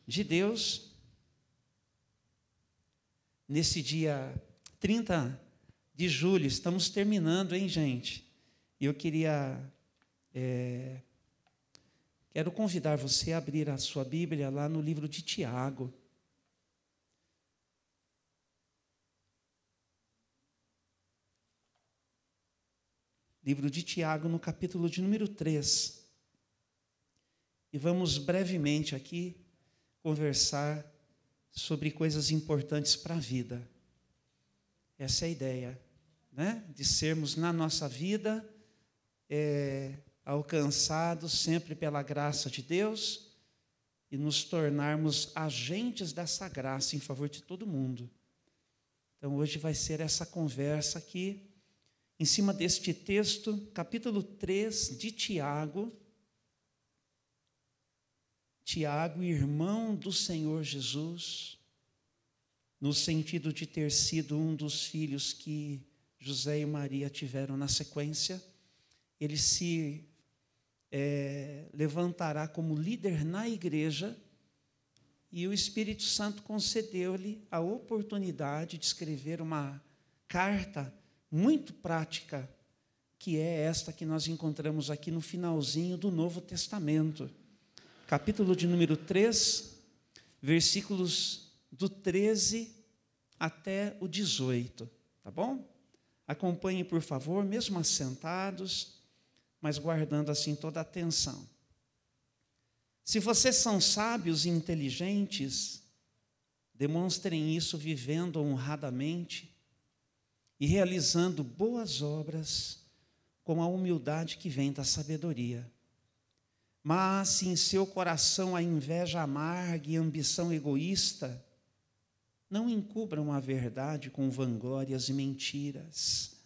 de Deus. Nesse dia 30 de julho, estamos terminando, hein, gente? E eu quero convidar você a abrir a sua Bíblia lá no livro de Tiago. Livro de Tiago, no capítulo de número 3. E vamos brevemente aqui conversar sobre coisas importantes para a vida. Essa é a ideia, né? De sermos na nossa vida alcançados sempre pela graça de Deus e nos tornarmos agentes dessa graça em favor de todo mundo. Então hoje vai ser essa conversa aqui, em cima deste texto, capítulo 3 de Tiago. Tiago, irmão do Senhor Jesus, no sentido de ter sido um dos filhos que José e Maria tiveram na sequência, ele se levantará como líder na igreja, e o Espírito Santo concedeu-lhe a oportunidade de escrever uma carta muito prática, que é esta que nós encontramos aqui no finalzinho do Novo Testamento. Capítulo de número 3, versículos do 13 até o 18, tá bom? Acompanhem, por favor, mesmo assentados, mas guardando assim toda a atenção. Se vocês são sábios e inteligentes, demonstrem isso vivendo honradamente e realizando boas obras com a humildade que vem da sabedoria. Mas se em seu coração há inveja amarga e ambição egoísta, não encubram a verdade com vanglórias e mentiras,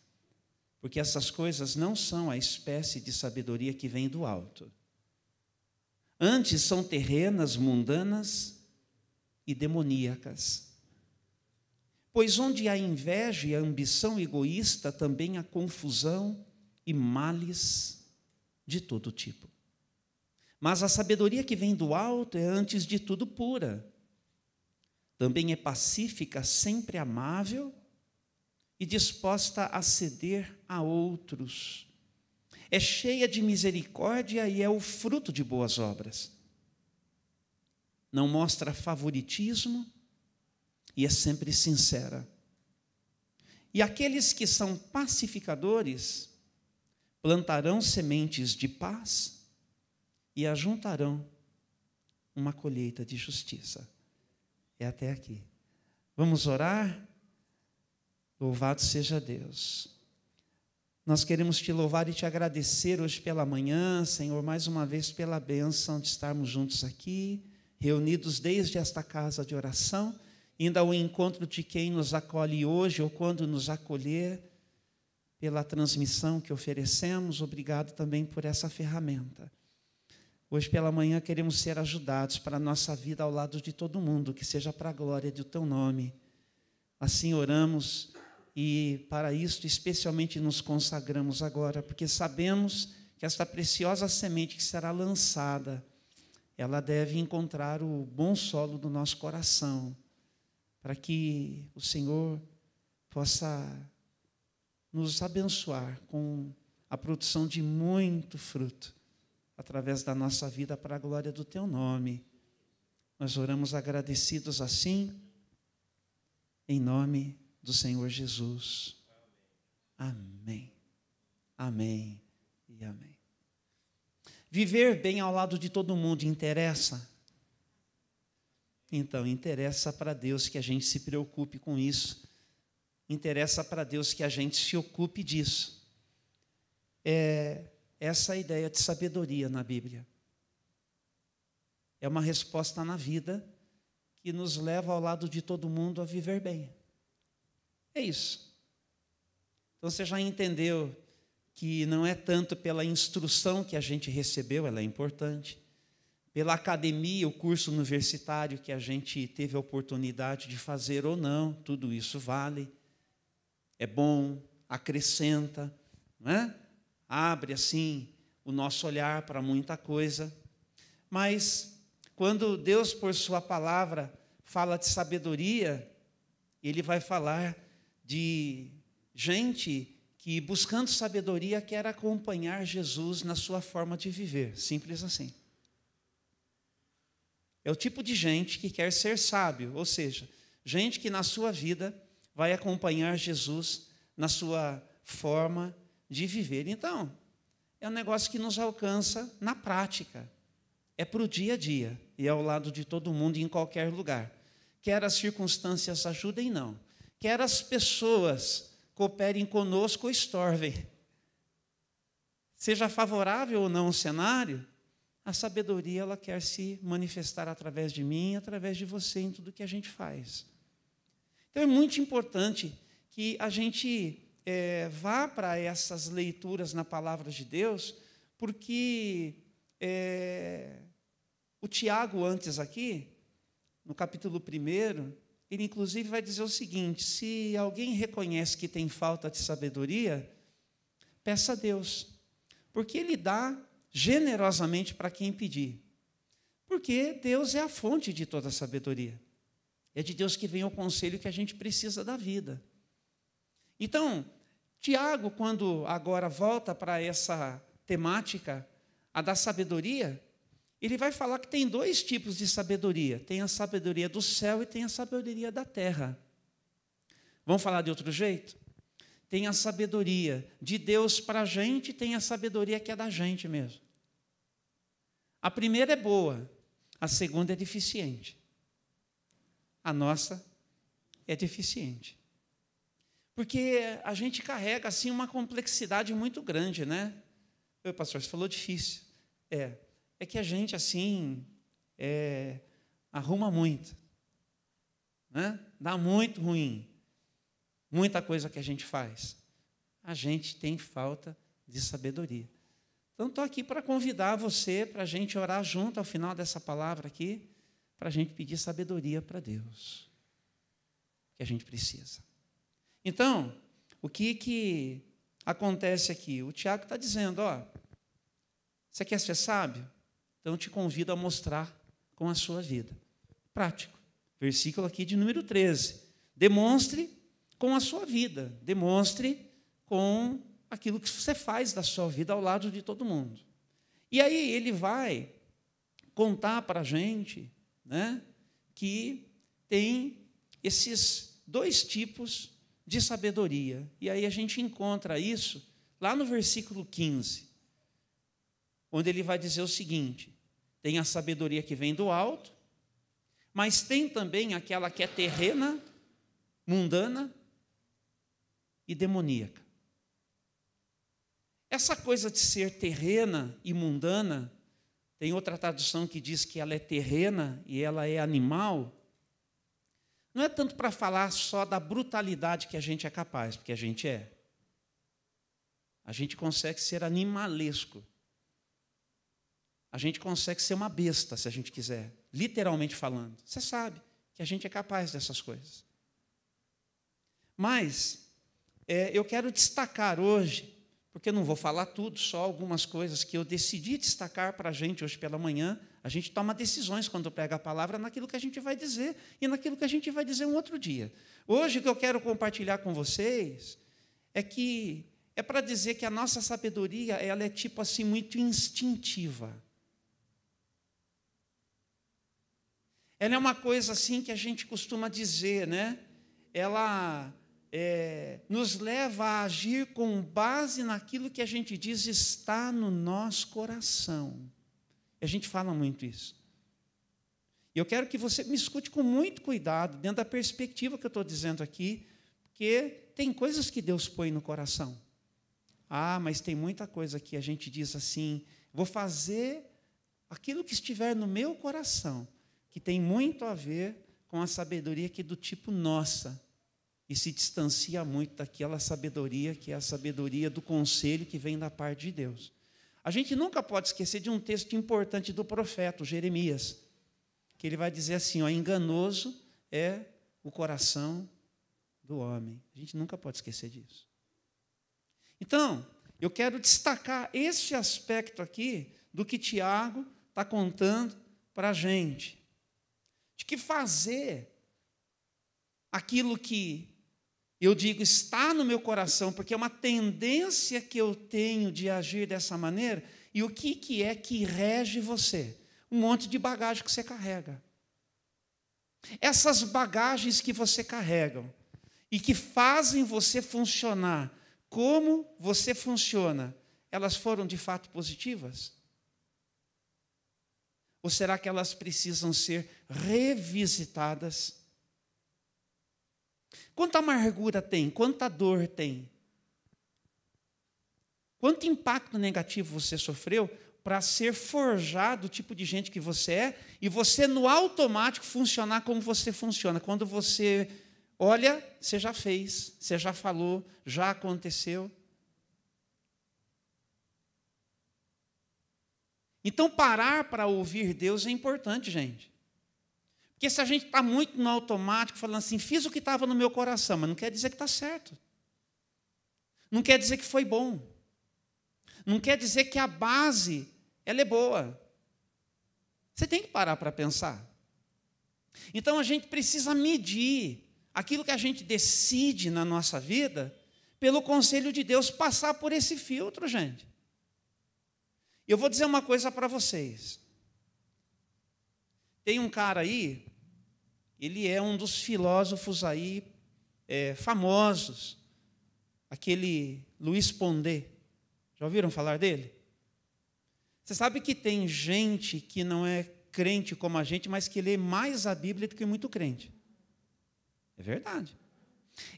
porque essas coisas não são a espécie de sabedoria que vem do alto. Antes são terrenas, mundanas e demoníacas. Pois onde há inveja e ambição egoísta, também há confusão e males de todo tipo. Mas a sabedoria que vem do alto é, antes de tudo, pura. Também é pacífica, sempre amável e disposta a ceder a outros. É cheia de misericórdia e é o fruto de boas obras. Não mostra favoritismo e é sempre sincera. E aqueles que são pacificadores plantarão sementes de paz e ajuntarão uma colheita de justiça. É até aqui. Vamos orar? Louvado seja Deus. Nós queremos te louvar e te agradecer hoje pela manhã, Senhor, mais uma vez pela bênção de estarmos juntos aqui, reunidos desde esta casa de oração, indo ao encontro de quem nos acolhe hoje ou quando nos acolher, pela transmissão que oferecemos. Obrigado também por essa ferramenta. Hoje pela manhã queremos ser ajudados para a nossa vida ao lado de todo mundo, que seja para a glória do teu nome. Assim oramos e para isto especialmente nos consagramos agora, porque sabemos que esta preciosa semente que será lançada, ela deve encontrar o bom solo do nosso coração, para que o Senhor possa nos abençoar com a produção de muito fruto, através da nossa vida, para a glória do teu nome. Nós oramos agradecidos assim, em nome do Senhor Jesus. Amém. Amém e amém. Viver bem ao lado de todo mundo interessa? Então, interessa para Deus que a gente se preocupe com isso. Interessa para Deus que a gente se ocupe disso. Essa é a ideia de sabedoria na Bíblia. É uma resposta na vida que nos leva ao lado de todo mundo a viver bem. É isso. Então você já entendeu que não é tanto pela instrução que a gente recebeu, ela é importante, pela academia, o curso universitário que a gente teve a oportunidade de fazer ou não, tudo isso vale, é bom, acrescenta, não é? Abre assim o nosso olhar para muita coisa, mas quando Deus, por sua palavra, fala de sabedoria, Ele vai falar de gente que, buscando sabedoria, quer acompanhar Jesus na sua forma de viver. Simples assim. É o tipo de gente que quer ser sábio, ou seja, gente que na sua vida vai acompanhar Jesus na sua forma de viver. Então, é um negócio que nos alcança na prática. É para o dia a dia e é ao lado de todo mundo em qualquer lugar. Quer as circunstâncias ajudem, não. Quer as pessoas cooperem conosco ou estorvem. Seja favorável ou não o cenário, a sabedoria ela quer se manifestar através de mim, através de você, em tudo que a gente faz. Então é muito importante que a gente vá para essas leituras na palavra de Deus, porque o Tiago, antes aqui, no capítulo 1, ele inclusive vai dizer o seguinte: se alguém reconhece que tem falta de sabedoria, peça a Deus, porque Ele dá generosamente para quem pedir. Porque Deus é a fonte de toda a sabedoria. É de Deus que vem o conselho que a gente precisa da vida. Então, Tiago, quando agora volta para essa temática, a da sabedoria, ele vai falar que tem 2 tipos de sabedoria. Tem a sabedoria do céu e tem a sabedoria da terra. Vamos falar de outro jeito? Tem a sabedoria de Deus para a gente e tem a sabedoria que é da gente mesmo. A primeira é boa, a segunda é deficiente. A nossa é deficiente. Porque a gente carrega assim uma complexidade muito grande, né? Pastor, você falou difícil. É que a gente assim arruma muito, né? Dá muito ruim. Muita coisa que a gente faz. A gente tem falta de sabedoria. Então, estou aqui para convidar você para a gente orar junto ao final dessa palavra aqui, para a gente pedir sabedoria para Deus, que a gente precisa. Então, o que acontece aqui? O Tiago está dizendo, você quer ser sábio? Então, eu te convido a mostrar com a sua vida. Prático. Versículo aqui de número 13. Demonstre com a sua vida. Demonstre com aquilo que você faz da sua vida ao lado de todo mundo. E aí ele vai contar para a gente, né, que tem esses 2 tipos de sabedoria. E aí a gente encontra isso lá no versículo 15, onde ele vai dizer o seguinte: tem a sabedoria que vem do alto, mas tem também aquela que é terrena, mundana e demoníaca. Essa coisa de ser terrena e mundana, tem outra tradução que diz que ela é terrena e ela é animal, não é tanto para falar só da brutalidade que a gente é capaz, porque a gente é. A gente consegue ser animalesco. A gente consegue ser uma besta, se a gente quiser, literalmente falando. Você sabe que a gente é capaz dessas coisas. Mas eu quero destacar hoje, porque eu não vou falar tudo, só algumas coisas que eu decidi destacar para a gente hoje pela manhã. A gente toma decisões quando prega a palavra naquilo que a gente vai dizer e naquilo que a gente vai dizer um outro dia. Hoje, o que eu quero compartilhar com vocês é para dizer que a nossa sabedoria ela é tipo assim muito instintiva. Ela é uma coisa assim que a gente costuma dizer, né? Ela nos leva a agir com base naquilo que a gente diz está no nosso coração. E a gente fala muito isso. E eu quero que você me escute com muito cuidado, dentro da perspectiva que eu estou dizendo aqui, porque tem coisas que Deus põe no coração. Mas tem muita coisa que a gente diz assim, vou fazer aquilo que estiver no meu coração, que tem muito a ver com a sabedoria que é do tipo nossa, e se distancia muito daquela sabedoria que é a sabedoria do conselho que vem da parte de Deus. A gente nunca pode esquecer de um texto importante do profeta, Jeremias, que ele vai dizer assim, enganoso é o coração do homem. A gente nunca pode esquecer disso. Então, eu quero destacar esse aspecto aqui do que Tiago está contando para a gente de que fazer aquilo que eu digo está no meu coração, porque é uma tendência que eu tenho de agir dessa maneira, e o que é que rege você? Um monte de bagagem que você carrega. Essas bagagens que você carrega e que fazem você funcionar como você funciona, elas foram de fato positivas? Ou será que elas precisam ser revisitadas? Quanta amargura tem? Quanta dor tem? Quanto impacto negativo você sofreu para ser forjado o tipo de gente que você é e você, no automático, funcionar como você funciona? Quando você olha, você já fez, você já falou, já aconteceu. Então, parar para ouvir Deus é importante, gente. Porque se a gente está muito no automático, falando assim, fiz o que estava no meu coração, mas não quer dizer que está certo. Não quer dizer que foi bom. Não quer dizer que a base, ela é boa. Você tem que parar para pensar. Então, a gente precisa medir aquilo que a gente decide na nossa vida, pelo conselho de Deus, passar por esse filtro, gente. Eu vou dizer uma coisa para vocês. Tem um cara aí, ele é um dos filósofos aí famosos, aquele Luiz Pondé. Já ouviram falar dele? Você sabe que tem gente que não é crente como a gente, mas que lê mais a Bíblia do que muito crente. É verdade.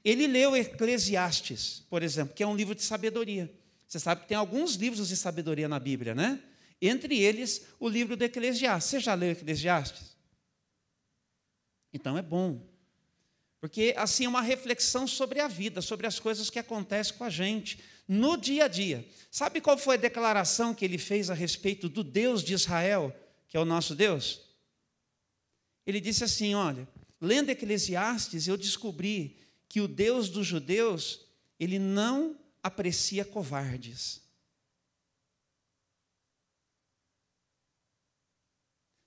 Ele leu Eclesiastes, por exemplo, que é um livro de sabedoria. Você sabe que tem alguns livros de sabedoria na Bíblia, né? Entre eles, o livro do Eclesiastes. Você já leu Eclesiastes? Então é bom. Porque, assim, é uma reflexão sobre a vida, sobre as coisas que acontecem com a gente, no dia a dia. Sabe qual foi a declaração que ele fez a respeito do Deus de Israel, que é o nosso Deus? Ele disse assim, olha, lendo Eclesiastes, eu descobri que o Deus dos judeus, ele não aprecia covardes.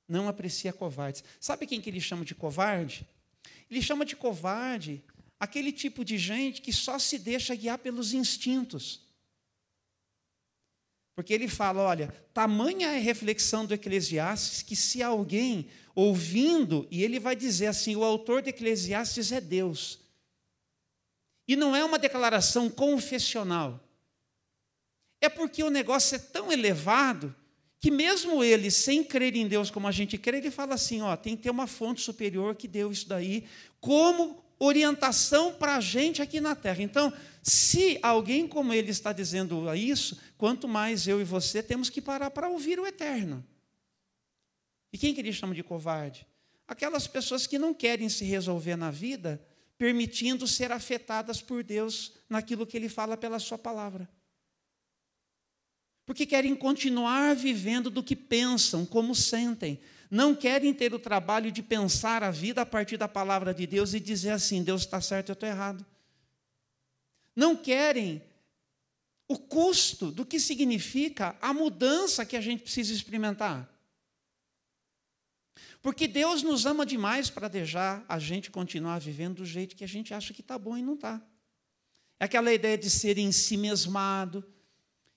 Não aprecia covardes. Sabe quem que ele chama de covarde? Ele chama de covarde aquele tipo de gente que só se deixa guiar pelos instintos. Porque ele fala, olha, tamanha é a reflexão do Eclesiastes que se alguém ouvindo, e ele vai dizer assim, o autor do Eclesiastes é Deus. E não é uma declaração confessional. É porque o negócio é tão elevado que mesmo ele, sem crer em Deus como a gente crê, ele fala assim, ó, tem que ter uma fonte superior que deu isso daí como orientação para a gente aqui na Terra. Então, se alguém como ele está dizendo isso, quanto mais eu e você temos que parar para ouvir o Eterno. E quem que ele chama de covarde? Aquelas pessoas que não querem se resolver na vida, permitindo ser afetadas por Deus naquilo que Ele fala pela sua palavra. Porque querem continuar vivendo do que pensam, como sentem. Não querem ter o trabalho de pensar a vida a partir da palavra de Deus e dizer assim, Deus está certo, eu estou errado. Não querem o custo do que significa a mudança que a gente precisa experimentar. Porque Deus nos ama demais para deixar a gente continuar vivendo do jeito que a gente acha que está bom e não está. É aquela ideia de ser ensimesmado.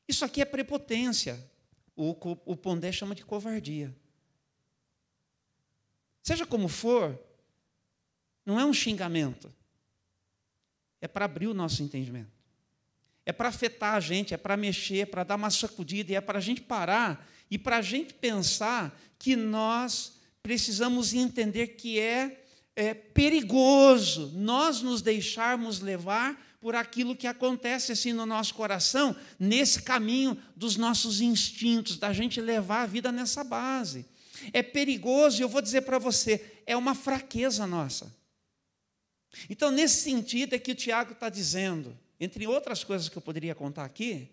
Isso aqui é prepotência. O Pondé chama de covardia. Seja como for, não é um xingamento. É para abrir o nosso entendimento. É para afetar a gente, é para mexer, é para dar uma sacudida, e é para a gente parar e para a gente pensar que nós precisamos entender que é perigoso nós nos deixarmos levar por aquilo que acontece assim no nosso coração, nesse caminho dos nossos instintos, da gente levar a vida nessa base. É perigoso, e eu vou dizer para você, é uma fraqueza nossa. Então, nesse sentido é que o Tiago está dizendo, entre outras coisas que eu poderia contar aqui,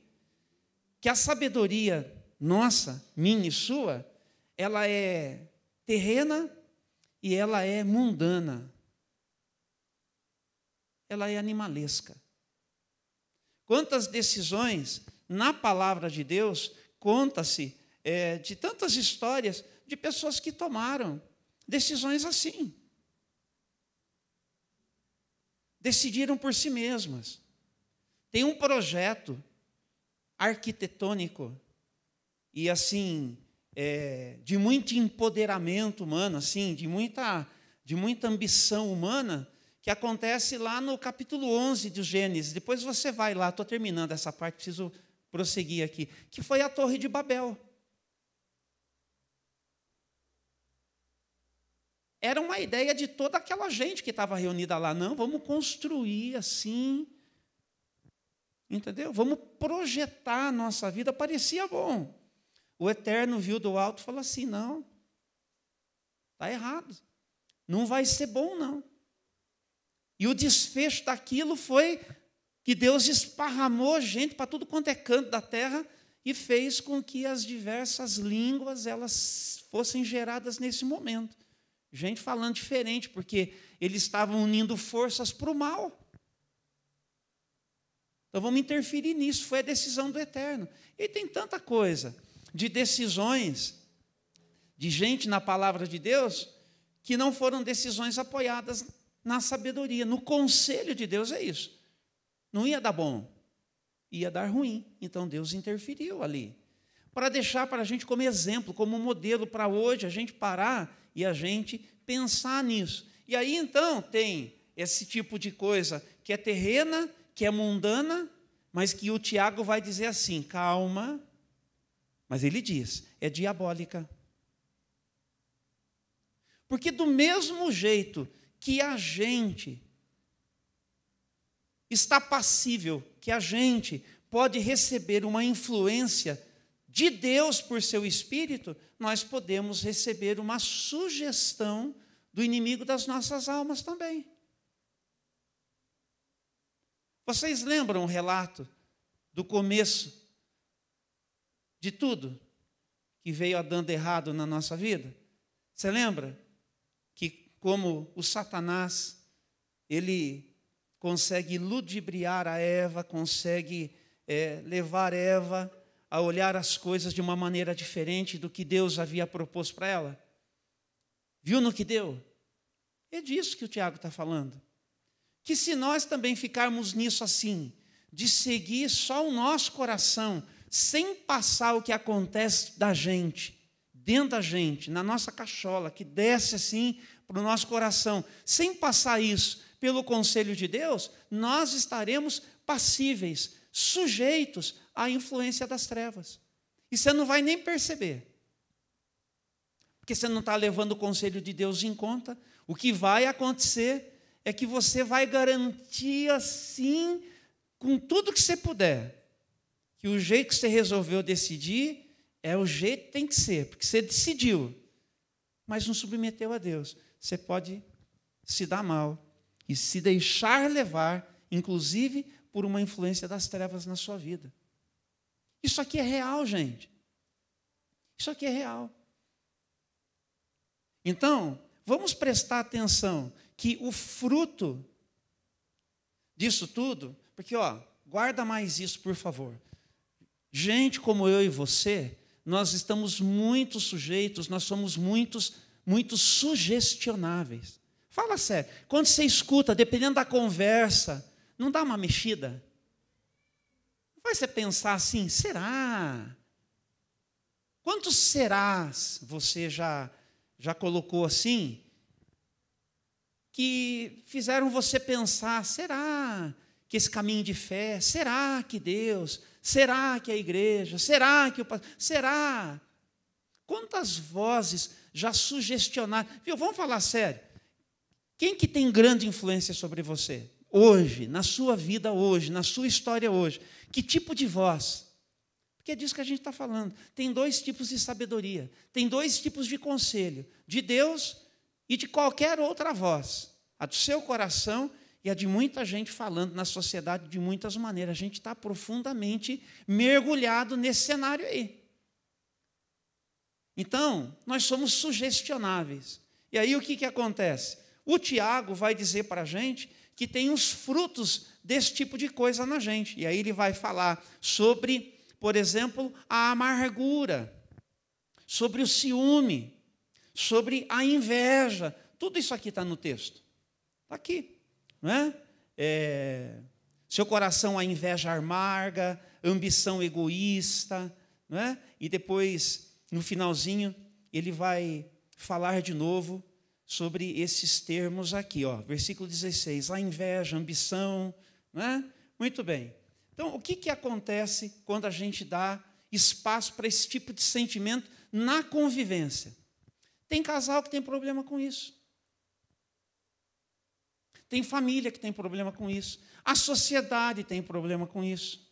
que a sabedoria nossa, minha e sua, ela é terrena e ela é mundana. Ela é animalesca. Quantas decisões na palavra de Deus, conta-se de tantas histórias de pessoas que tomaram decisões assim. Decidiram por si mesmas. Tem um projeto arquitetônico e assim de muito empoderamento humano, assim, de muita ambição humana, que acontece lá no capítulo 11 de Gênesis. Depois você vai lá, estou terminando essa parte, preciso prosseguir aqui, que foi a Torre de Babel. Era uma ideia de toda aquela gente que estava reunida lá. Não, vamos construir assim, entendeu? Vamos projetar a nossa vida. Parecia bom. O Eterno viu do alto e falou assim, não, está errado. Não vai ser bom, não. E o desfecho daquilo foi que Deus esparramou gente para tudo quanto é canto da terra e fez com que as diversas línguas elas fossem geradas nesse momento. Gente falando diferente, porque eles estavam unindo forças para o mal. Então vamos interferir nisso, foi a decisão do Eterno. E tem tanta coisa de decisões de gente na palavra de Deus que não foram decisões apoiadas na sabedoria, no conselho de Deus. É isso. Não ia dar bom, ia dar ruim. Então Deus interferiu ali, para deixar para a gente como exemplo, como modelo para hoje, a gente parar e a gente pensar nisso. E aí então tem esse tipo de coisa que é terrena, que é mundana, mas que o Tiago vai dizer assim, calma, mas ele diz, é diabólica. Porque do mesmo jeito que a gente está passível, que a gente pode receber uma influência de Deus por seu Espírito, nós podemos receber uma sugestão do inimigo das nossas almas também. Vocês lembram o relato do começo de tudo que veio dando errado na nossa vida? Você lembra que como o Satanás, ele consegue ludibriar a Eva, consegue levar Eva a olhar as coisas de uma maneira diferente do que Deus havia proposto para ela? Viu no que deu? É disso que o Tiago está falando. Que se nós também ficarmos nisso assim, de seguir só o nosso coração, sem passar o que acontece da gente, dentro da gente, na nossa cachola, que desce assim para o nosso coração, sem passar isso pelo conselho de Deus, nós estaremos passíveis, sujeitos à influência das trevas. E você não vai nem perceber. Porque você não está levando o conselho de Deus em conta. O que vai acontecer é que você vai garantir assim, com tudo que você puder, que o jeito que você resolveu decidir é o jeito que tem que ser, porque você decidiu, mas não submeteu a Deus. Você pode se dar mal e se deixar levar, inclusive, por uma influência das trevas na sua vida. Isso aqui é real, gente. Isso aqui é real. Então, vamos prestar atenção que o fruto disso tudo, porque, guarda mais isso, por favor. Gente como eu e você, nós estamos muito sujeitos, nós somos muito sugestionáveis. Fala sério, quando você escuta, dependendo da conversa, não dá uma mexida? Não faz você pensar assim, será? Quantos serás você já colocou assim, que fizeram você pensar, será que esse caminho de fé, será que Deus, será que a igreja, será que o pastor, será? Quantas vozes já sugestionaram? Viu, vamos falar sério. Quem que tem grande influência sobre você? Hoje, na sua vida hoje, na sua história hoje. Que tipo de voz? Porque é disso que a gente está falando. Tem dois tipos de sabedoria. Tem dois tipos de conselho. De Deus e de qualquer outra voz. A do seu coração e a de muita gente falando na sociedade de muitas maneiras. A gente está profundamente mergulhado nesse cenário aí. Então, nós somos sugestionáveis. E aí o que acontece? O Tiago vai dizer para a gente que tem os frutos desse tipo de coisa na gente. E aí ele vai falar sobre, por exemplo, a amargura, sobre o ciúme, sobre a inveja. Tudo isso aqui está no texto. Está aqui. Não é? Seu coração a inveja amarga, ambição egoísta. Não é? E depois, no finalzinho, ele vai falar de novo sobre esses termos aqui. Ó, versículo 16, a inveja, a ambição. Não é? Muito bem. Então, o que acontece quando a gente dá espaço para esse tipo de sentimento na convivência? Tem casal que tem problema com isso. Tem família que tem problema com isso. A sociedade tem problema com isso.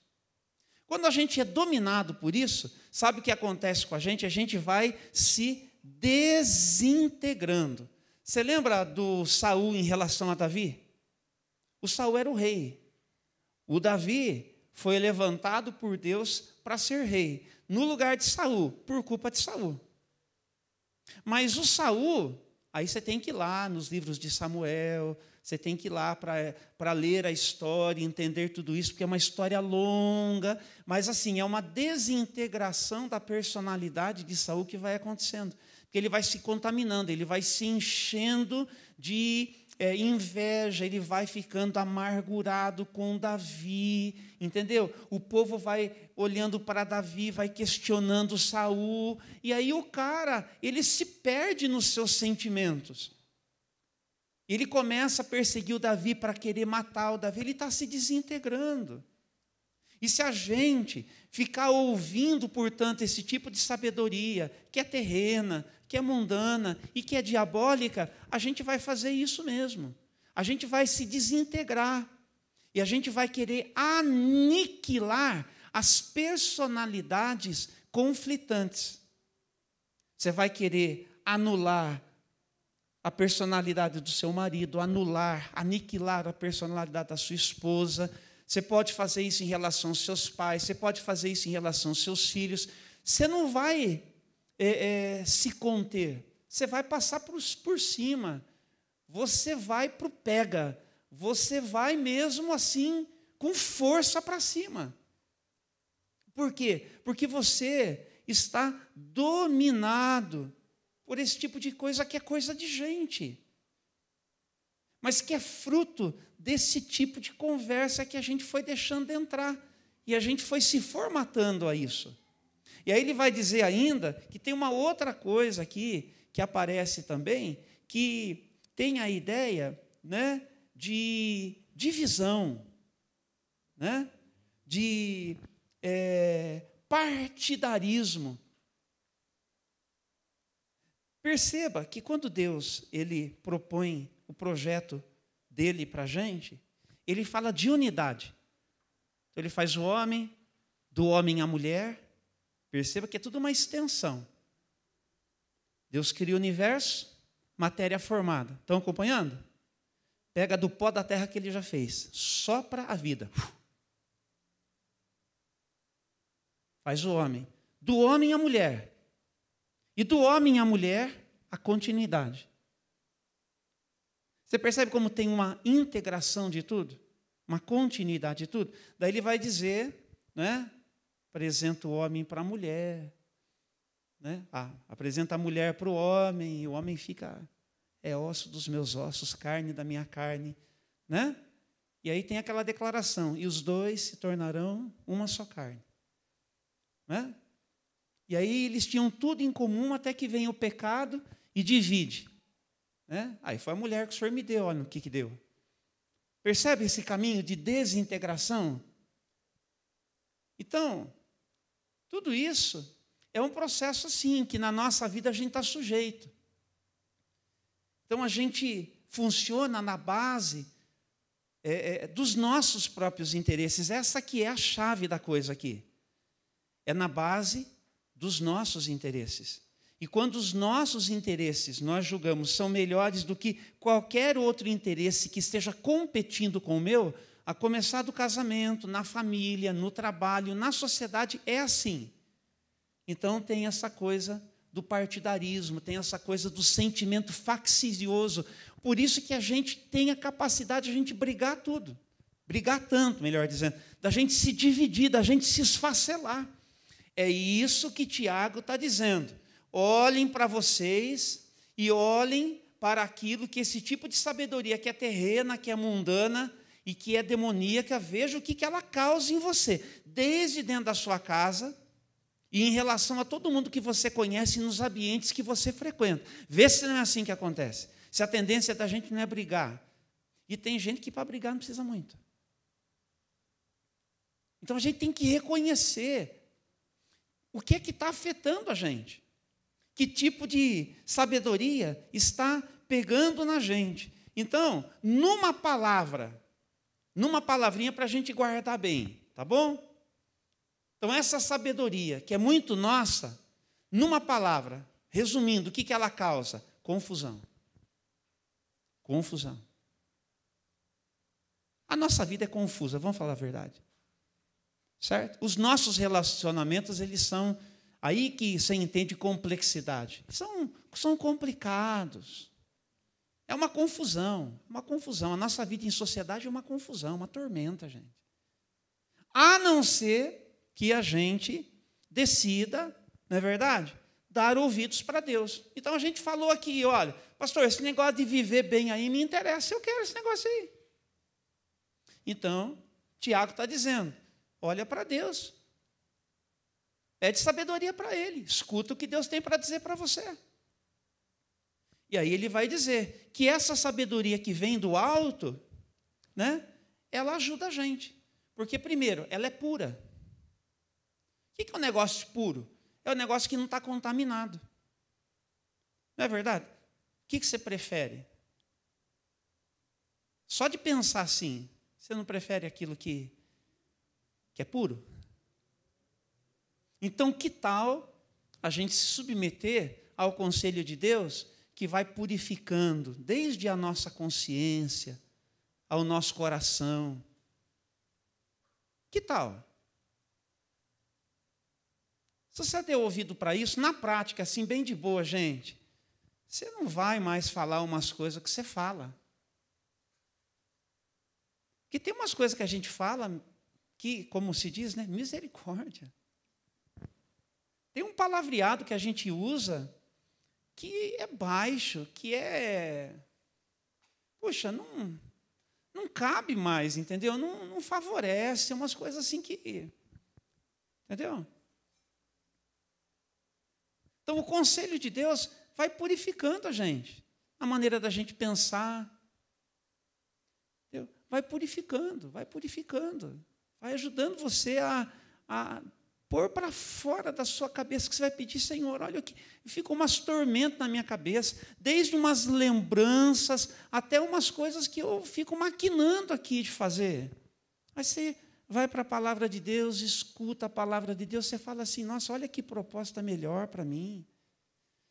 Quando a gente é dominado por isso, sabe o que acontece com a gente? A gente vai se desintegrando. Você lembra do Saul em relação a Davi? O Saul era o rei. O Davi foi levantado por Deus para ser rei, no lugar de Saul, por culpa de Saul. Mas o Saul, aí você tem que ir lá nos livros de Samuel, você tem que ir lá para ler a história, entender tudo isso, porque é uma história longa, mas assim, é uma desintegração da personalidade de Saul que vai acontecendo. Porque ele vai se contaminando, ele vai se enchendo de inveja, ele vai ficando amargurado com Davi, entendeu? O povo vai olhando para Davi, vai questionando Saul, e aí o cara, ele se perde nos seus sentimentos. Ele começa a perseguir o Davi para querer matar o Davi, ele está se desintegrando. E se a gente ficar ouvindo, portanto, esse tipo de sabedoria, que é terrena, que é mundana e que é diabólica, a gente vai fazer isso mesmo. A gente vai se desintegrar. E a gente vai querer aniquilar as personalidades conflitantes. Você vai querer anular a personalidade do seu marido, aniquilar a personalidade da sua esposa. Você pode fazer isso em relação aos seus pais, você pode fazer isso em relação aos seus filhos. Você não vai se conter, você vai passar por cima, você vai para o pega, você vai mesmo assim, com força para cima. Por quê? Porque você está dominado por esse tipo de coisa que é coisa de gente, mas que é fruto desse tipo de conversa que a gente foi deixando entrar, e a gente foi se formatando a isso. E aí ele vai dizer ainda que tem uma outra coisa aqui, que aparece também, que tem a ideia, né, de divisão, né, de partidarismo. Perceba que quando Deus ele propõe o projeto dele para a gente, ele fala de unidade. Então, ele faz o homem, do homem à mulher. Perceba que é tudo uma extensão. Deus cria o universo, matéria formada. Estão acompanhando? Pega do pó da terra que ele já fez, sopra a vida. Faz o homem. Do homem à mulher. E do homem à mulher, a continuidade. Você percebe como tem uma integração de tudo? Uma continuidade de tudo? Daí ele vai dizer, né? Apresenta o homem para a mulher, né? Apresenta a mulher para o homem, e o homem fica, osso dos meus ossos, carne da minha carne, né? E aí tem aquela declaração, e os dois se tornarão uma só carne, né? E aí eles tinham tudo em comum até que vem o pecado e divide, né? Aí foi a mulher que o Senhor me deu, olha o que deu. Percebe esse caminho de desintegração? Então, tudo isso é um processo assim, que na nossa vida a gente está sujeito. Então a gente funciona na base dos nossos próprios interesses. Essa que é a chave da coisa aqui. É na base dos nossos interesses. E quando os nossos interesses, nós julgamos, são melhores do que qualquer outro interesse que esteja competindo com o meu, a começar do casamento, na família, no trabalho, na sociedade, é assim. Então tem essa coisa do partidarismo, tem essa coisa do sentimento faccioso. Por isso que a gente tem a capacidade de a gente brigar tudo. Brigar tanto, melhor dizendo, da gente se dividir, da gente se esfacelar. É isso que Tiago está dizendo. Olhem para vocês e olhem para aquilo que esse tipo de sabedoria, que é terrena, que é mundana e que é demoníaca, veja o que ela causa em você, desde dentro da sua casa e em relação a todo mundo que você conhece nos ambientes que você frequenta. Vê se não é assim que acontece. Se a tendência da gente não é brigar. E tem gente que para brigar não precisa muito. Então a gente tem que reconhecer o que é que está afetando a gente. Que tipo de sabedoria está pegando na gente. Então, numa palavrinha para a gente guardar bem, tá bom? Então, essa sabedoria, que é muito nossa, numa palavra, resumindo, o que ela causa? Confusão. Confusão. A nossa vida é confusa, vamos falar a verdade. Certo? Os nossos relacionamentos, eles são, aí que você entende complexidade. São complicados. É uma confusão, uma confusão. A nossa vida em sociedade é uma confusão, uma tormenta, gente. A não ser que a gente decida, não é verdade? Dar ouvidos para Deus. Então a gente falou aqui, olha, pastor, esse negócio de viver bem aí me interessa, eu quero esse negócio aí. Então, Tiago está dizendo, olha para Deus. Pede sabedoria para Ele, escuta o que Deus tem para dizer para você. E aí ele vai dizer que essa sabedoria que vem do alto, né, ela ajuda a gente. Porque, primeiro, ela é pura. O que é um negócio puro? É um negócio que não está contaminado. Não é verdade? O que você prefere? Só de pensar assim, você não prefere aquilo que é puro? Então, que tal a gente se submeter ao conselho de Deus, que vai purificando, desde a nossa consciência, ao nosso coração? Que tal? Se você deu ouvido para isso, na prática, assim, bem de boa, gente, você não vai mais falar umas coisas que você fala. Porque tem umas coisas que a gente fala que, como se diz, né, misericórdia. Tem um palavreado que a gente usa que é baixo, que é... Poxa, não cabe mais, entendeu? Não favorece, umas coisas assim que... Entendeu? Então, o conselho de Deus vai purificando a gente, a maneira da gente pensar. Entendeu? Vai purificando, vai ajudando você a pôr para fora da sua cabeça, que você vai pedir, Senhor, olha aqui, fica umas tormentas na minha cabeça, desde umas lembranças até umas coisas que eu fico maquinando aqui de fazer. Aí você vai para a palavra de Deus, escuta a palavra de Deus, você fala assim, nossa, olha que proposta melhor para mim.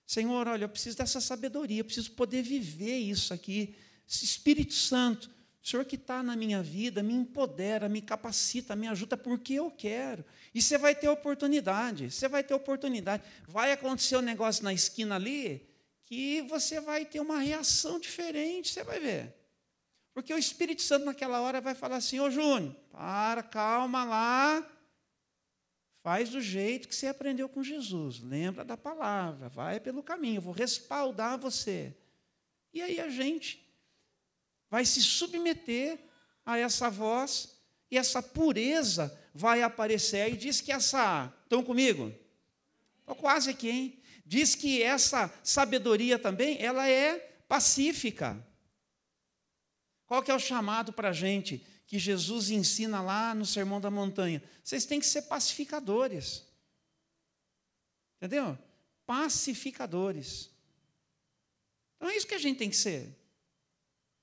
Senhor, olha, eu preciso dessa sabedoria, eu preciso poder viver isso aqui. Espírito Santo, o Senhor que está na minha vida, me empodera, me capacita, me ajuda, porque eu quero. E você vai ter oportunidade, Vai acontecer um negócio na esquina ali, que você vai ter uma reação diferente, você vai ver. Porque o Espírito Santo naquela hora vai falar assim, ô Júnior, calma lá, faz do jeito que você aprendeu com Jesus, lembra da palavra, vai pelo caminho, eu vou respaldar você. E aí a gente vai se submeter a essa voz, e essa pureza vai aparecer. E diz que estão comigo? Estou quase aqui, hein? Diz que essa sabedoria também, ela é pacífica. Qual que é o chamado para a gente, que Jesus ensina lá no Sermão da Montanha? Vocês têm que ser pacificadores. Entendeu? Pacificadores. Então é isso que a gente tem que ser.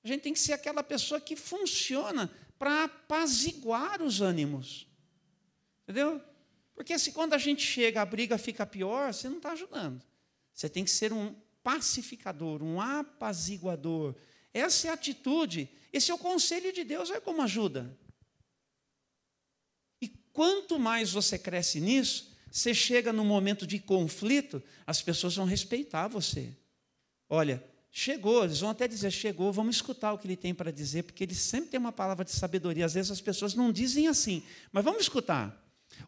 A gente tem que ser aquela pessoa que funciona para apaziguar os ânimos. Entendeu? Porque se quando a gente chega, a briga fica pior, você não está ajudando. Você tem que ser um pacificador, um apaziguador. Essa é a atitude, esse é o conselho de Deus, olha como ajuda. E quanto mais você cresce nisso, você chega no momento de conflito, as pessoas vão respeitar você. Olha, chegou, eles vão até dizer, chegou, vamos escutar o que ele tem para dizer, porque ele sempre tem uma palavra de sabedoria. Às vezes as pessoas não dizem assim, mas vamos escutar.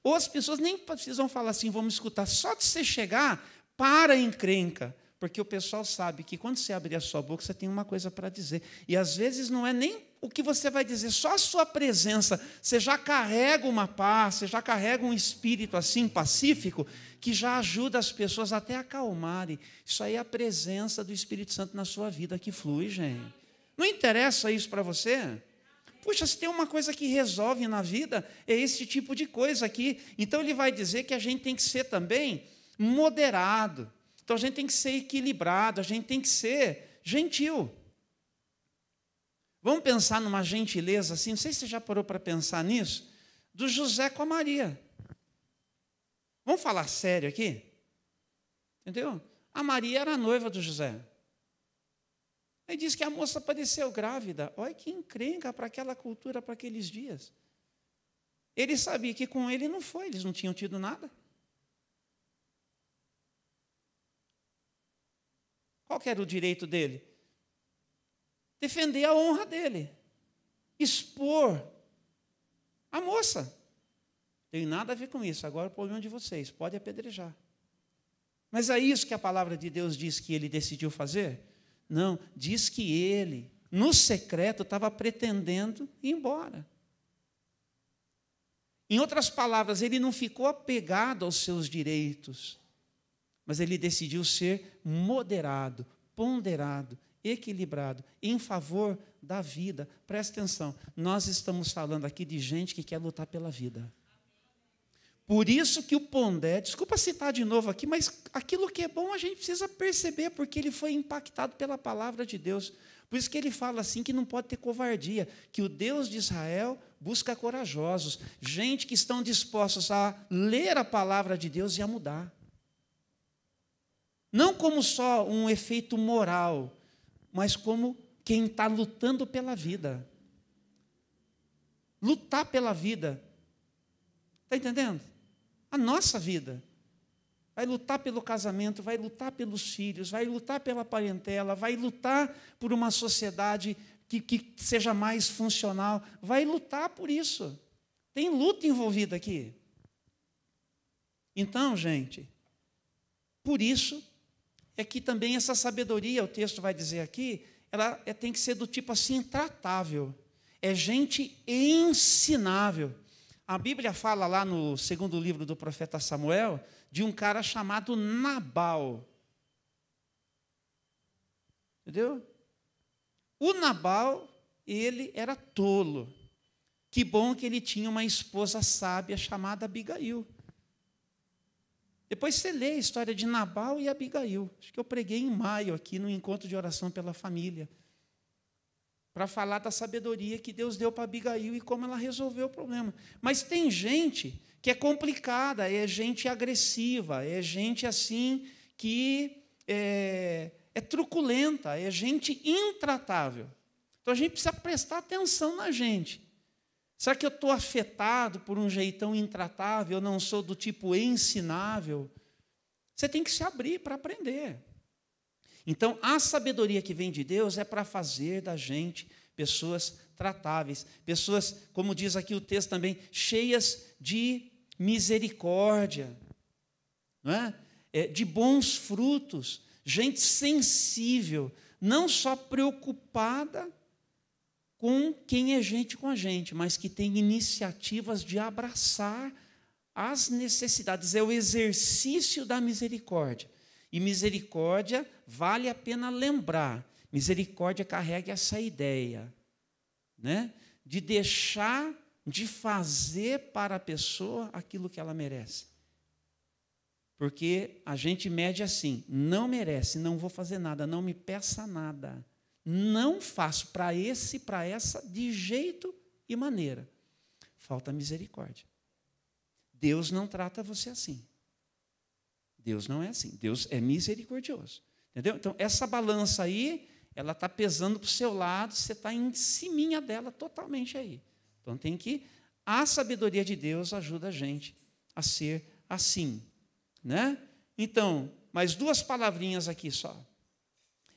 Ou as pessoas nem precisam falar assim, vamos escutar. Só de você chegar, para a encrenca, Porque o pessoal sabe que quando você abrir a sua boca, você tem uma coisa para dizer. E às vezes não é nem o que você vai dizer, só a sua presença. Você já carrega uma paz, você já carrega um espírito assim pacífico, que já ajuda as pessoas até a acalmarem. Isso aí é a presença do Espírito Santo na sua vida que flui, gente. Não interessa isso para você? Puxa, se tem uma coisa que resolve na vida, é esse tipo de coisa aqui. Então ele vai dizer que a gente tem que ser também moderado. Então a gente tem que ser equilibrado, a gente tem que ser gentil. Vamos pensar numa gentileza assim, não sei se você já parou para pensar nisso, do José com a Maria. Vamos falar sério aqui? Entendeu? A Maria era a noiva do José. Aí diz que a moça apareceu grávida. Olha que encrenca para aquela cultura, para aqueles dias. Ele sabia que com ele não foi, eles não tinham tido nada. Qual que era o direito dele? Defender a honra dele. Expor a moça. Não tem nada a ver com isso. Agora é o problema de vocês. Pode apedrejar. Mas é isso que a palavra de Deus diz que ele decidiu fazer? Não, diz que ele, no secreto, estava pretendendo ir embora. Em outras palavras, ele não ficou apegado aos seus direitos, mas ele decidiu ser moderado, ponderado, equilibrado, em favor da vida. Presta atenção, nós estamos falando aqui de gente que quer lutar pela vida. Por isso que o Pondé, desculpa citar de novo aqui, mas aquilo que é bom a gente precisa perceber, porque ele foi impactado pela palavra de Deus. Por isso que ele fala assim que não pode ter covardia, que o Deus de Israel busca corajosos, gente que estão dispostos a ler a palavra de Deus e a mudar. Não como só um efeito moral, mas como quem está lutando pela vida. Lutar pela vida. Está entendendo? A nossa vida. Vai lutar pelo casamento, vai lutar pelos filhos, vai lutar pela parentela, vai lutar por uma sociedade que seja mais funcional, vai lutar por isso. Tem luta envolvida aqui. Então, gente, por isso é que também essa sabedoria, o texto vai dizer aqui, ela tem que ser do tipo assim, tratável. É gente ensinável. A Bíblia fala lá no segundo livro do profeta Samuel de um cara chamado Nabal. Entendeu? O Nabal, ele era tolo. Que bom que ele tinha uma esposa sábia chamada Abigail. Depois você lê a história de Nabal e Abigail. Acho que eu preguei em maio aqui no encontro de oração pela família, para falar da sabedoria que Deus deu para Abigail e como ela resolveu o problema. Mas tem gente que é complicada, é gente agressiva, é gente assim que é truculenta, é gente intratável. Então a gente precisa prestar atenção na gente. Será que eu estou afetado por um jeitão intratável, eu não sou do tipo ensinável? Você tem que se abrir para aprender. Então, a sabedoria que vem de Deus é para fazer da gente pessoas tratáveis, pessoas, como diz aqui o texto também, cheias de misericórdia, não é? De bons frutos, gente sensível, não só preocupada com quem é gente com a gente, mas que tem iniciativas de abraçar as necessidades, é o exercício da misericórdia. E misericórdia, vale a pena lembrar, misericórdia carrega essa ideia, né? De deixar de fazer para a pessoa aquilo que ela merece. Porque a gente mede assim, não merece, não vou fazer nada, não me peça nada. Não faço para esse, para essa, de jeito e maneira. Falta misericórdia. Deus não trata você assim. Deus não é assim. Deus é misericordioso. Entendeu? Então, essa balança aí, ela está pesando para o seu lado, você está em ciminha dela totalmente aí. Então, tem que... A sabedoria de Deus ajuda a gente a ser assim. Né? Então, mais duas palavrinhas aqui só.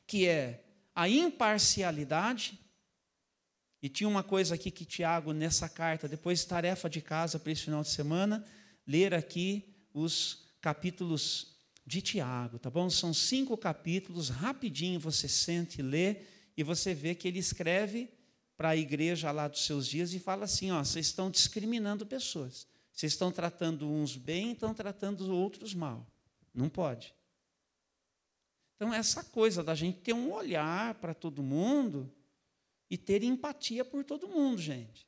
Que é a imparcialidade. E tinha uma coisa aqui que Tiago, nessa carta, depois tarefa de casa para esse final de semana, ler aqui os capítulos de Tiago, tá bom? São 5 capítulos, rapidinho você sente e lê, e você vê que ele escreve para a igreja lá dos seus dias e fala assim, ó, vocês estão discriminando pessoas. Vocês estão tratando uns bem, estão tratando os outros mal. Não pode. Então, essa coisa da gente ter um olhar para todo mundo e ter empatia por todo mundo, gente.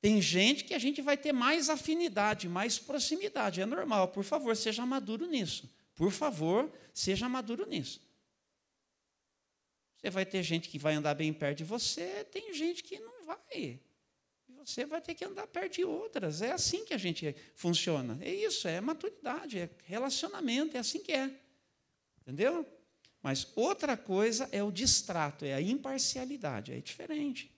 Tem gente que a gente vai ter mais afinidade, mais proximidade. É normal. Por favor, seja maduro nisso. Por favor, seja maduro nisso. Você vai ter gente que vai andar bem perto de você, tem gente que não vai. Você vai ter que andar perto de outras. É assim que a gente funciona. É isso, é maturidade, é relacionamento, é assim que é. Entendeu? Mas outra coisa é o distrato, é a imparcialidade, é diferente.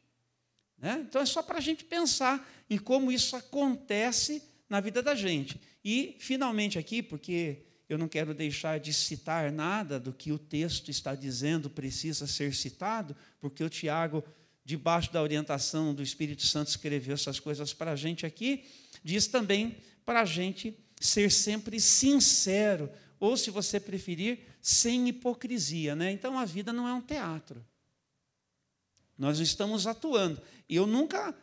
Né? Então é só para a gente pensar em como isso acontece na vida da gente. E, finalmente, aqui, porque eu não quero deixar de citar nada do que o texto está dizendo precisa ser citado, porque o Tiago, debaixo da orientação do Espírito Santo, escreveu essas coisas para a gente aqui, diz também para a gente ser sempre sincero, ou, se você preferir, sem hipocrisia. Né? Então, a vida não é um teatro. Nós estamos atuando. E eu nunca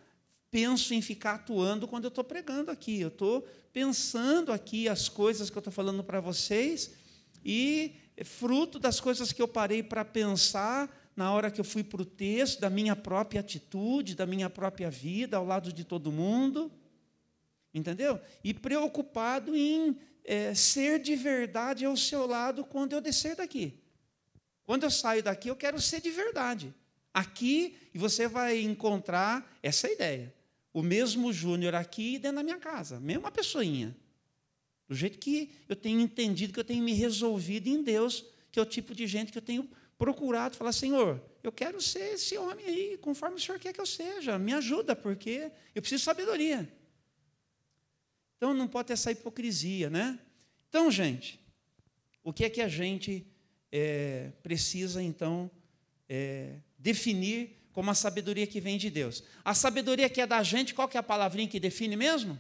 penso em ficar atuando quando eu estou pregando aqui. Eu estou pensando aqui as coisas que eu estou falando para vocês e fruto das coisas que eu parei para pensar na hora que eu fui para o texto, da minha própria atitude, da minha própria vida, ao lado de todo mundo. Entendeu? E preocupado em ser de verdade ao seu lado quando eu descer daqui. Quando eu saio daqui, eu quero ser de verdade. Aqui, e você vai encontrar essa ideia. O mesmo Júnior aqui dentro da minha casa, mesma pessoinha. Do jeito que eu tenho entendido, que eu tenho me resolvido em Deus, que é o tipo de gente que eu tenho procurado, falar, Senhor, eu quero ser esse homem aí, conforme o Senhor quer que eu seja, me ajuda, porque eu preciso de sabedoria. Então, não pode ter essa hipocrisia, né? Então, gente, o que é que a gente precisa, então, definir como a sabedoria que vem de Deus? A sabedoria que é da gente, qual que é a palavrinha que define mesmo?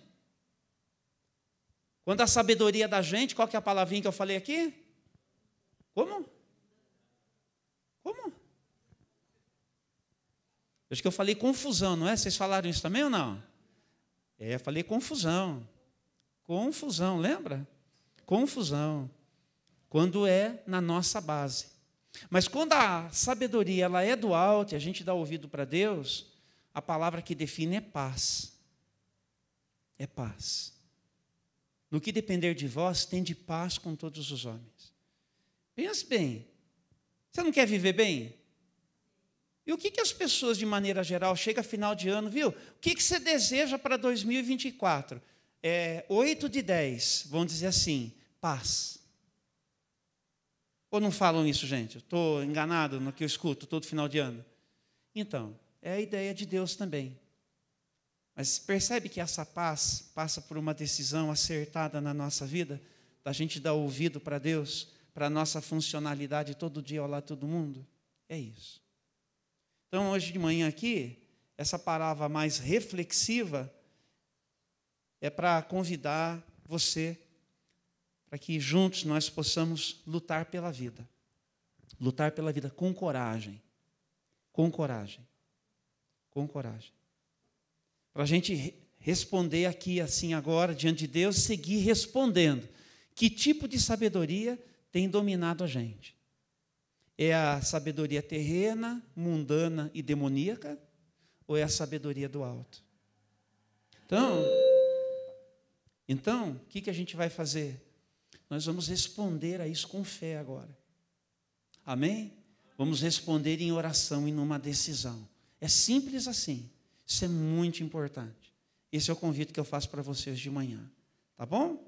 Quando a sabedoria é da gente, qual que é a palavrinha que eu falei aqui? Como? Como? Acho que eu falei confusão, não é? Vocês falaram isso também ou não? Eu falei confusão. Confusão, lembra? Confusão. Quando é na nossa base. Mas quando a sabedoria ela é do alto e a gente dá ouvido para Deus, a palavra que define é paz. É paz. No que depender de vós, tende paz com todos os homens. Pense bem. Você não quer viver bem? E o que as pessoas, de maneira geral, chega final de ano, viu? O que você deseja para 2024? 8 de 10, vão dizer assim, paz. Ou não falam isso, gente? Estou enganado no que eu escuto todo final de ano. Então, é a ideia de Deus também. Mas percebe que essa paz passa por uma decisão acertada na nossa vida, da gente dar ouvido para Deus, para a nossa funcionalidade todo dia ao lado de todo mundo? É isso. Então, hoje de manhã aqui, essa palavra mais reflexiva é para convidar você para que juntos nós possamos lutar pela vida. Lutar pela vida com coragem. Com coragem. Com coragem. Para a gente responder aqui assim agora, diante de Deus, seguir respondendo. Que tipo de sabedoria tem dominado a gente? É a sabedoria terrena, mundana e demoníaca? Ou é a sabedoria do alto? Então, o que a gente vai fazer? Nós vamos responder a isso com fé agora. Amém? Vamos responder em oração e numa decisão. É simples assim. Isso é muito importante. Esse é o convite que eu faço para vocês de manhã. Tá bom?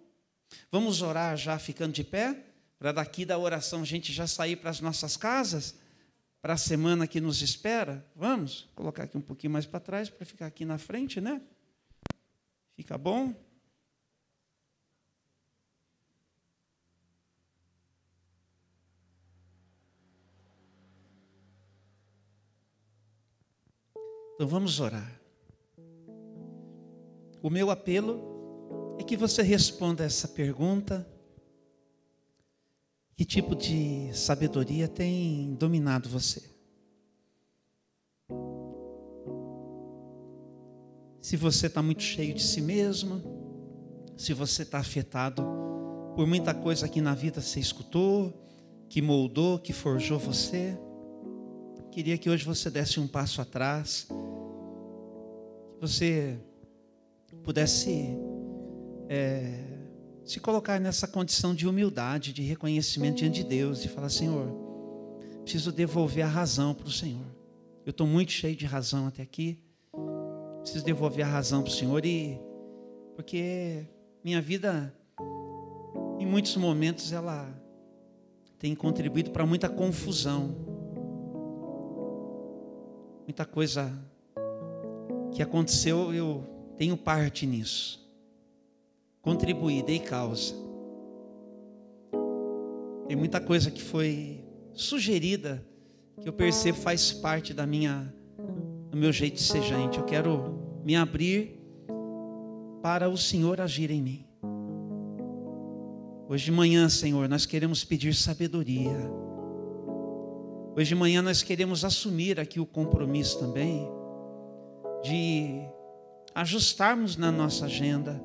Vamos orar já ficando de pé, para daqui da oração a gente já sair para as nossas casas, para a semana que nos espera. Vamos? Vou colocar aqui um pouquinho mais para trás, para ficar aqui na frente, né? Fica bom? Então vamos orar. O meu apelo é que você responda essa pergunta Que tipo de sabedoria tem dominado você? Se você está muito cheio de si mesmo, se você está afetado por muita coisa que na vida você escutou, que moldou, que forjou você, queria que hoje você desse um passo atrás, que você pudesse se colocar nessa condição de humildade, de reconhecimento diante de Deus e falar: Senhor, preciso devolver a razão para o Senhor. Eu estou muito cheio de razão até aqui, preciso devolver a razão para o Senhor, porque minha vida, em muitos momentos, ela tem contribuído para muita confusão, muita coisa que aconteceu, eu tenho parte nisso. Contribuí, dei causa. Tem muita coisa que foi sugerida, que eu percebo faz parte do meu jeito de ser gente. Eu quero me abrir para o Senhor agir em mim. Hoje de manhã, Senhor, nós queremos pedir sabedoria. Hoje de manhã nós queremos assumir aqui o compromisso também de ajustarmos na nossa agenda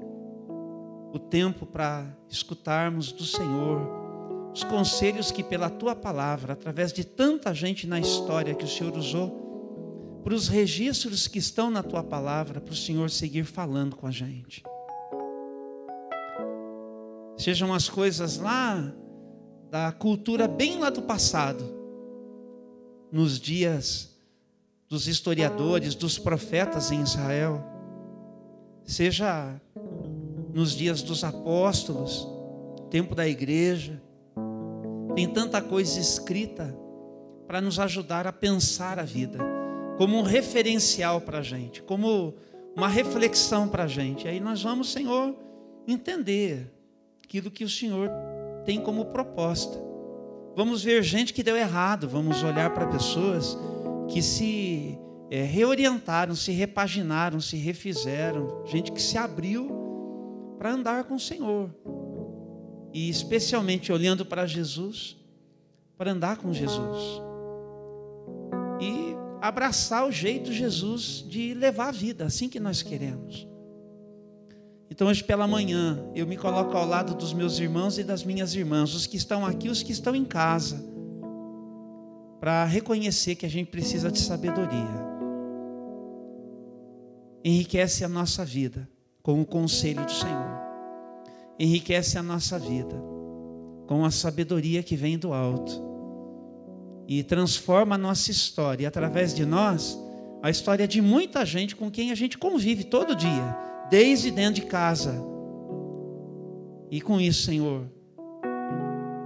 o tempo para escutarmos do Senhor os conselhos que pela Tua palavra, através de tanta gente na história que o Senhor usou, para os registros que estão na Tua palavra, para o Senhor seguir falando com a gente. Sejam as coisas lá da cultura bem lá do passado, nos dias dos historiadores, dos profetas em Israel, seja nos dias dos apóstolos, tempo da igreja. Tem tanta coisa escrita para nos ajudar a pensar a vida, como um referencial para a gente, como uma reflexão para a gente. Aí nós vamos, Senhor, entender aquilo que o Senhor tem como proposta. Vamos ver gente que deu errado, vamos olhar para pessoas que se reorientaram, se repaginaram, se refizeram, gente que se abriu para andar com o Senhor, e especialmente olhando para Jesus, para andar com Jesus e abraçar o jeito de Jesus de levar a vida, assim que nós queremos. Então hoje pela manhã eu me coloco ao lado dos meus irmãos e das minhas irmãs, os que estão aqui, os que estão em casa, para reconhecer que a gente precisa de sabedoria. Enriquece a nossa vida com o conselho do Senhor. Enriquece a nossa vida com a sabedoria que vem do alto. E transforma a nossa história, e através de nós, a história de muita gente com quem a gente convive todo dia, desde dentro de casa. E com isso, Senhor,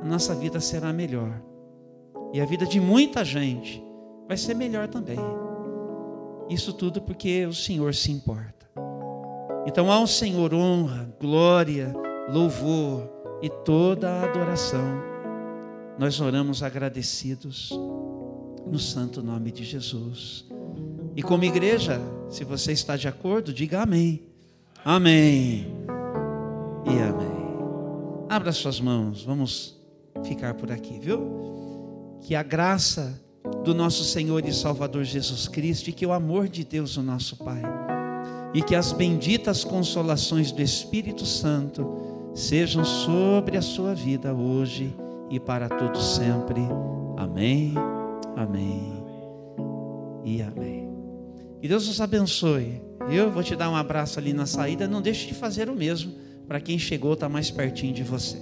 a nossa vida será melhor. E a vida de muita gente vai ser melhor também. Isso tudo porque o Senhor se importa. Então ao Senhor honra, glória, louvor e toda a adoração. Nós oramos agradecidos no santo nome de Jesus. E como igreja, se você está de acordo, diga amém. Amém e amém. Abra suas mãos, vamos ficar por aqui, viu? Que a graça do nosso Senhor e Salvador Jesus Cristo, e que o amor de Deus, o nosso Pai, e que as benditas consolações do Espírito Santo sejam sobre a sua vida hoje e para todos sempre. Amém, amém e amém. Que Deus nos abençoe. Eu vou te dar um abraço ali na saída. Não deixe de fazer o mesmo para quem chegou, está mais pertinho de você.